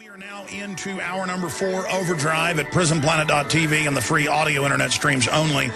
We are now into hour number 4 Overdrive at prisonplanet.tv and the free audio internet streams only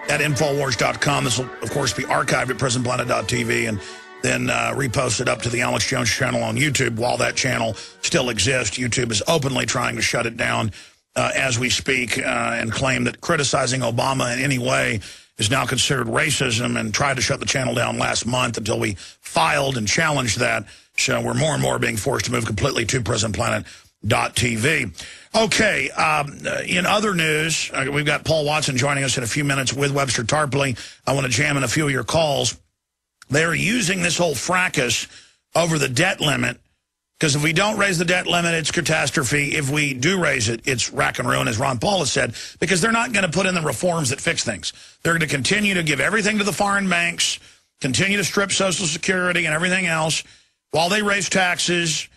at Infowars.com. This will, of course, be archived at prisonplanet.tv and then reposted up to the Alex Jones channel on YouTube while that channel still exists. YouTube is openly trying to shut it down as we speak and claim that criticizing Obama in any way is now considered racism, and tried to shut the channel down last month until we filed and challenged that. So we're more and more being forced to move completely to prisonplanet.tv. Okay, in other news, we've got Paul Watson joining us in a few minutes with Webster Tarpley. I want to jam in a few of your calls. They're using this whole fracas over the debt limit, because if we don't raise the debt limit, it's catastrophe. If we do raise it, it's rack and ruin, as Ron Paul has said, because they're not going to put in the reforms that fix things. They're going to continue to give everything to the foreign banks, continue to strip Social Security and everything else. While they raise taxes,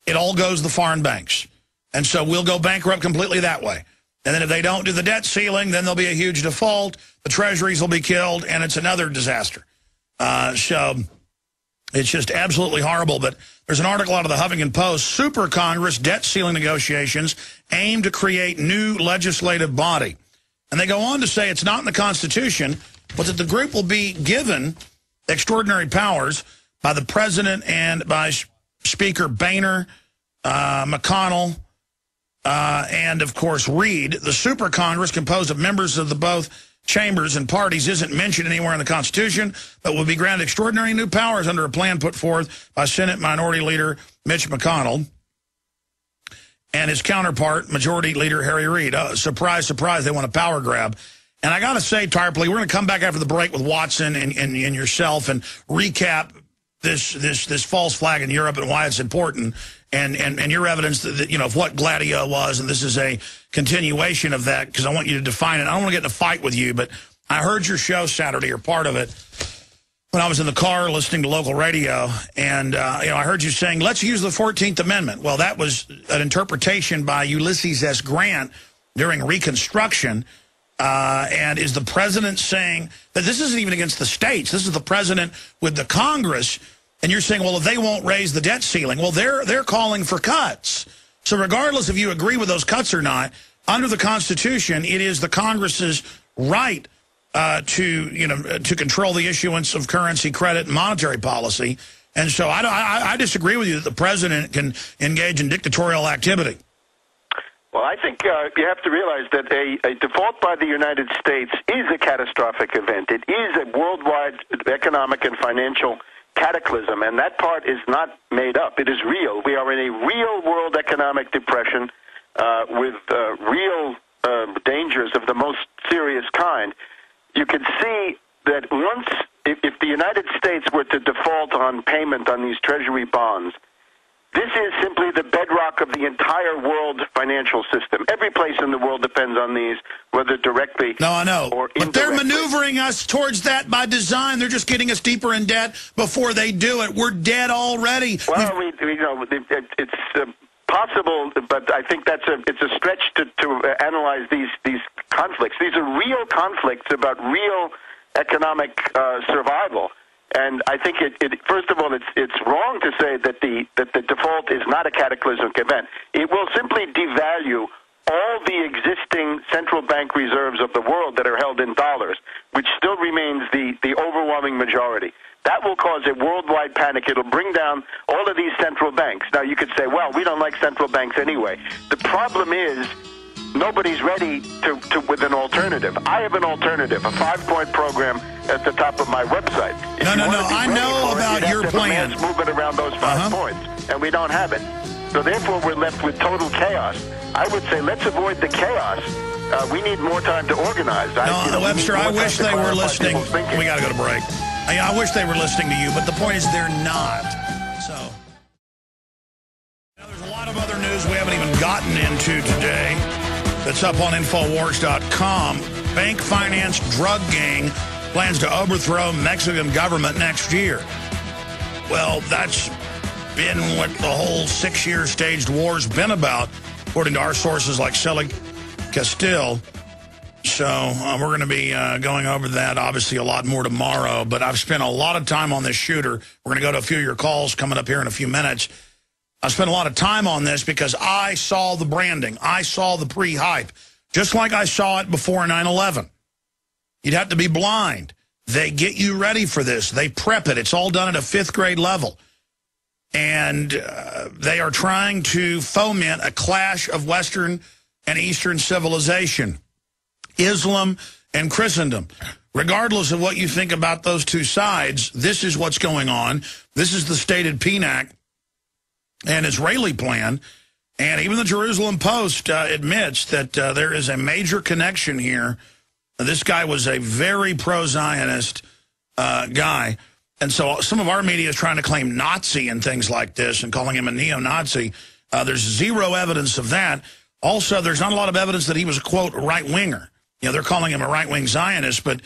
it all goes to the foreign banks. And so we'll go bankrupt completely that way. And then if they don't do the debt ceiling, then there'll be a huge default. The treasuries will be killed, and it's another disaster. So it's just absolutely horrible. But there's an article out of the Huffington Post, Super Congress debt ceiling negotiations aim to create new legislative body. And they go on to say it's not in the Constitution, but that the group will be given extraordinary powers by the president and by Speaker Boehner, McConnell, and, of course, Reid. The Super Congress, composed of members of the both chambers and parties, isn't mentioned anywhere in the Constitution, but will be granted extraordinary new powers under a plan put forth by Senate Minority Leader Mitch McConnell and his counterpart, Majority Leader Harry Reid. Surprise, surprise, they want a power grab. And I got to say, Tarpley, we're going to come back after the break with Watson and yourself and recap this false flag in Europe and why it's important, and your evidence that, you know, of what Gladio was, and this is a continuation of that, because I want you to define it. I don't want to get in a fight with you, but I heard your show Saturday, or part of it, when I was in the car listening to local radio, and I heard you saying, let's use the 14th Amendment. Well, that was an interpretation by Ulysses S. Grant during Reconstruction. And is the president saying that this isn't even against the states? This is the president with the Congress, and you're saying, well, if they won't raise the debt ceiling, well, they're calling for cuts. So regardless if you agree with those cuts or not, under the Constitution, it is the Congress's right to control the issuance of currency, credit, and monetary policy. And so I disagree with you that the president can engage in dictatorial activity. Well, I think you have to realize that a default by the United States is a catastrophic event. It is a worldwide economic and financial cataclysm, and that part is not made up. It is real. We are in a real world economic depression with real dangers of the most serious kind. You can see that once, if the United States were to default on payment on these Treasury bonds, this is simply the bedrock of the entire world financial system. Every place in the world depends on these, whether directly no, I know. Or but they're maneuvering us towards that by design. They're just getting us deeper in debt before they do it. We're dead already. Well, it's possible, but I think it's a stretch to analyze these conflicts. These are real conflicts about real economic survival. And I think first of all, it's wrong to say that the default is not a cataclysmic event. It will simply devalue all the existing central bank reserves of the world that are held in dollars, which still remains the overwhelming majority. That will cause a worldwide panic. It'll bring down all of these central banks. Now, you could say, well, we don't like central banks anyway. The problem is nobody's ready with an alternative. I have an alternative, a 5-point program at the top of my website. No. I know about your plan. Movement around those 5 points, and we don't have it. So therefore, we're left with total chaos. I would say let's avoid the chaos. We need more time to organize. Webster, I wish they were listening. We got to go to break. I wish they were listening to you, but the point is they're not. So now there's a lot of other news we haven't even gotten into today. That's up on Infowars.com. Bank finance drug gang plans to overthrow Mexican government next year. Well, that's been what the whole 6-year staged war's been about, according to our sources like Celi Castile. So we're going to be going over that, obviously, a lot more tomorrow. But I've spent a lot of time on this shooter. We're going to go to a few of your calls coming up here in a few minutes. I spent a lot of time on this because I saw the branding. I saw the pre-hype, just like I saw it before 9/11. You'd have to be blind. They get you ready for this. They prep it. It's all done at a 5th grade level. And they are trying to foment a clash of Western and Eastern civilization, Islam and Christendom. Regardless of what you think about those two sides, this is what's going on. This is the stated PNAC and Israeli plan. And even the Jerusalem Post admits that there is a major connection here. This guy was a very pro-Zionist guy. And so some of our media is trying to claim Nazi and things like this and calling him a neo-Nazi. There's zero evidence of that. Also, there's not a lot of evidence that he was a, quote, right-winger. You know, they're calling him a right-wing Zionist, but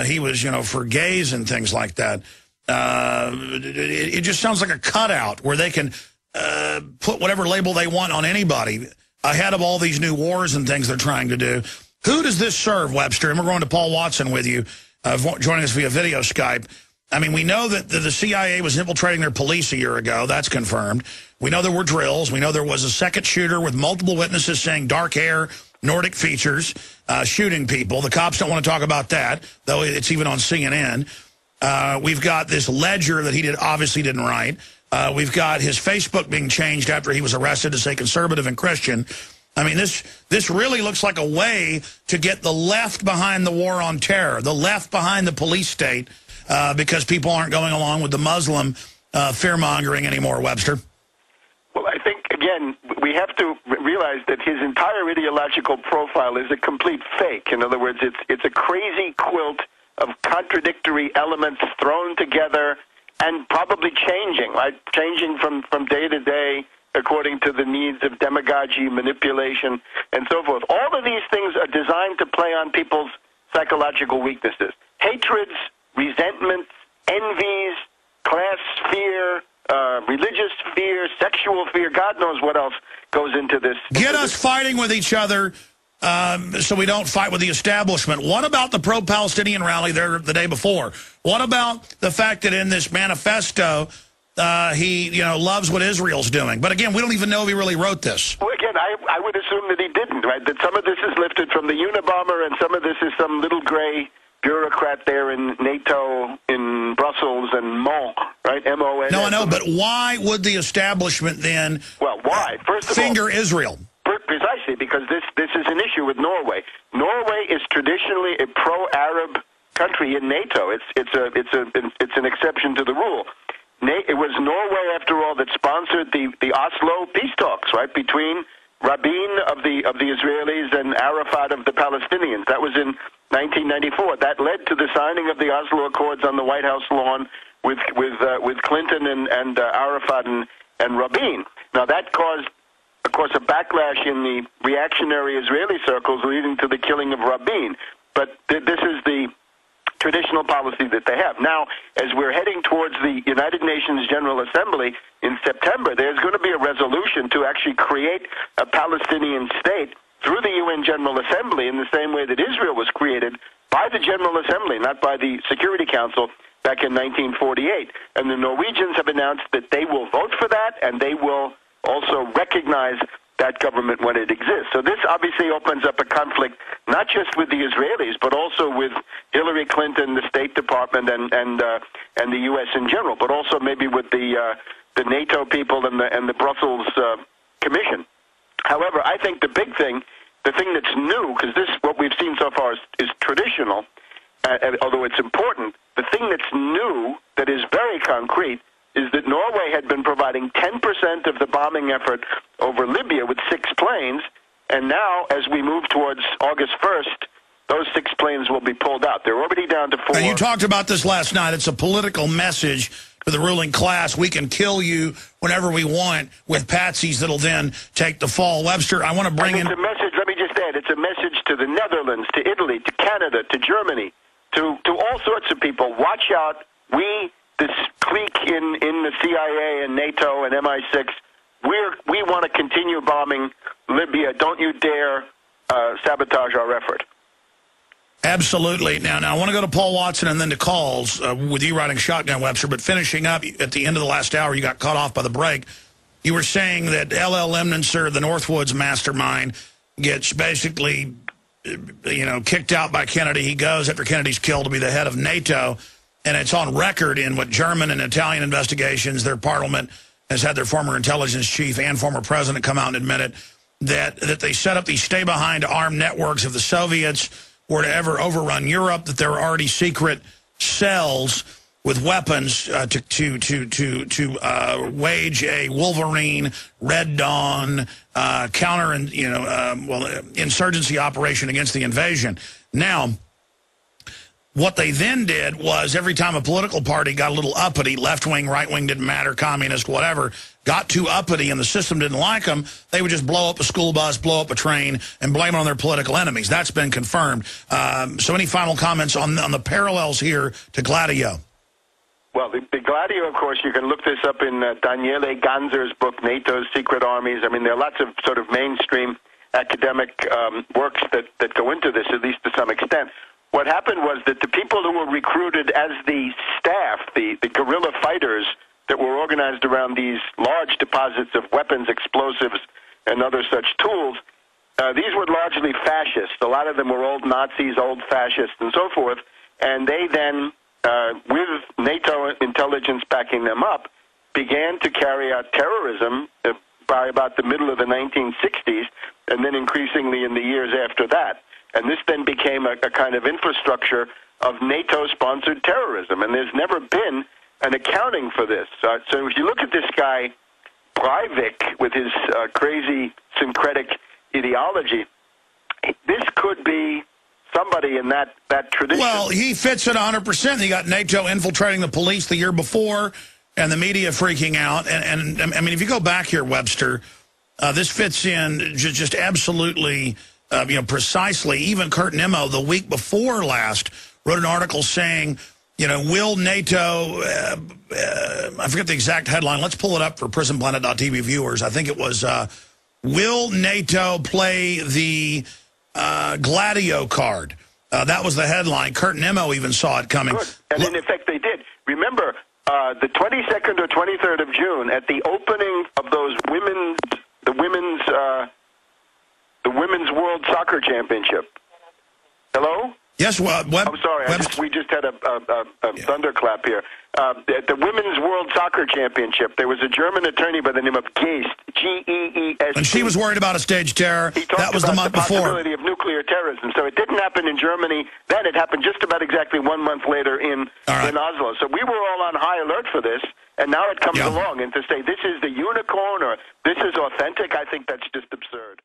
he was, you know, for gays and things like that. It just sounds like a cutout where they can put whatever label they want on anybody ahead of all these new wars and things they're trying to do. Who does this serve, Webster? And we're going to Paul Watson with you, joining us via video Skype. I mean, we know that the CIA was infiltrating their police a year ago. That's confirmed. We know there were drills. We know there was a second shooter with multiple witnesses saying dark hair, Nordic features, shooting people. The cops don't want to talk about that, though it's even on CNN. We've got this ledger that he obviously didn't write. We've got his Facebook being changed after he was arrested to say conservative and Christian. I mean, this really looks like a way to get the left behind the war on terror, the left behind the police state, because people aren't going along with the Muslim fear-mongering anymore, Webster. Well, I think, again, we have to realize that his entire ideological profile is a complete fake. In other words, it's a crazy quilt of contradictory elements thrown together and probably changing, right? Changing from day to day according to the needs of demagogy, manipulation, and so forth. All of these things are designed to play on people's psychological weaknesses. Hatreds, resentments, envies, class fear, religious fear, sexual fear, God knows what else goes into this. Get us fighting with each other so we don't fight with the establishment. What about the pro-Palestinian rally there the day before? What about the fact that in this manifesto he, you know, loves what Israel's doing? But again, we don't even know if he really wrote this. Well, again, I would assume that he didn't, right? That some of this is lifted from the Unabomber and some of this is some little gray bureaucrat there in NATO, in Brussels, and Mons, right? M-O-N. No, I know, but why would the establishment then why? First of finger all, Israel? Precisely, because this is an issue with Norway. Norway is traditionally a pro-Arab country in NATO. It's an exception to the rule. It was Norway, after all, that sponsored the Oslo peace talks, right, between Rabin of the Israelis and Arafat of the Palestinians. That was in 1994. That led to the signing of the Oslo Accords on the White House lawn with Clinton and Arafat and Rabin. Now that caused, of course, a backlash in the reactionary Israeli circles, leading to the killing of Rabin. But this is the traditional policy that they have. Now, as we're heading towards the United Nations General Assembly in September, there's going to be a resolution to actually create a Palestinian state through the UN General Assembly in the same way that Israel was created by the General Assembly, not by the Security Council back in 1948. And the Norwegians have announced that they will vote for that, and they will also recognize that government when it exists. So this obviously opens up a conflict not just with the Israelis, but also with Hillary Clinton, the State Department, and the U.S. in general, but also maybe with the NATO people and the Brussels Commission. However, I think the big thing, the thing that's new, because this, what we've seen so far is traditional, although it's important, the thing that's new, that is very concrete, is that Norway had been providing 10% of the bombing effort over Libya with 6 planes, and now, as we move towards August 1st, those 6 planes will be pulled out. They're already down to 4. Now, you talked about this last night. It's a political message to the ruling class. We can kill you whenever we want with patsies that'll then take the fall. Webster, I want to bring in... It's a message, let me just add, it's a message to the Netherlands, to Italy, to Canada, to Germany, to all sorts of people. Watch out. This clique in the CIA and NATO and MI6, we want to continue bombing Libya. Don't you dare sabotage our effort. Absolutely. Now, I want to go to Paul Watson and then to calls with you riding shotgun, Webster, but finishing up at the end of the last hour, you got cut off by the break. you were saying that L.L. Lemnitzer, the Northwoods mastermind, gets basically, kicked out by Kennedy. He goes after Kennedy's killed to be the head of NATO, and it's on record in what German and Italian investigations. Their parliament has had their former intelligence chief and former president come out and admit it, that they set up these stay-behind armed networks. If the Soviets were to ever overrun Europe, that there were already secret cells with weapons to wage a Wolverine, Red Dawn, insurgency operation against the invasion. Now, what they then did was every time a political party got a little uppity, left-wing, right-wing, didn't matter, communist, whatever, got too uppity and the system didn't like them, they would just blow up a school bus, blow up a train, and blame it on their political enemies. That's been confirmed. So any final comments on the parallels here to Gladio? Well, the Gladio, of course, you can look this up in Daniele Ganzer's book, NATO's Secret Armies. I mean, there are lots of sort of mainstream academic works that go into this, at least to some extent. What happened was that the people who were recruited as the staff, the guerrilla fighters that were organized around these large deposits of weapons, explosives, and other such tools, these were largely fascists. A lot of them were old Nazis, old fascists, and so forth. And they then, with NATO intelligence backing them up, began to carry out terrorism by about the middle of the 1960s, and then increasingly in the years after that. And this then became a kind of infrastructure of NATO-sponsored terrorism. And there's never been an accounting for this. So if you look at this guy, Breivik, with his crazy syncretic ideology, this could be somebody in that tradition. Well, he fits it 100%. He got NATO infiltrating the police the year before and the media freaking out. And I mean, if you go back here, Webster, this fits in just absolutely... precisely. Even Kurt Nimmo, the week before last, wrote an article saying, will NATO, I forget the exact headline. Let's pull it up for PrisonPlanet.tv viewers. I think it was, will NATO play the Gladio card? That was the headline. Kurt Nimmo even saw it coming. Good. And in effect, they did. Remember, the 22nd or 23rd of June, at the opening of those the Women's World Soccer Championship. Hello? Yes, well, I'm sorry, we just had a thunderclap here. At the Women's World Soccer Championship, there was a German attorney by the name of Geest, G-E-E-S-T. And she was worried about a staged terror. That was the month before. The possibility of nuclear terrorism. So it didn't happen in Germany. Then it happened just about exactly 1 month later in Oslo. So we were all on high alert for this, and now it comes along. And to say this is the unicorn or this is authentic, I think that's just absurd.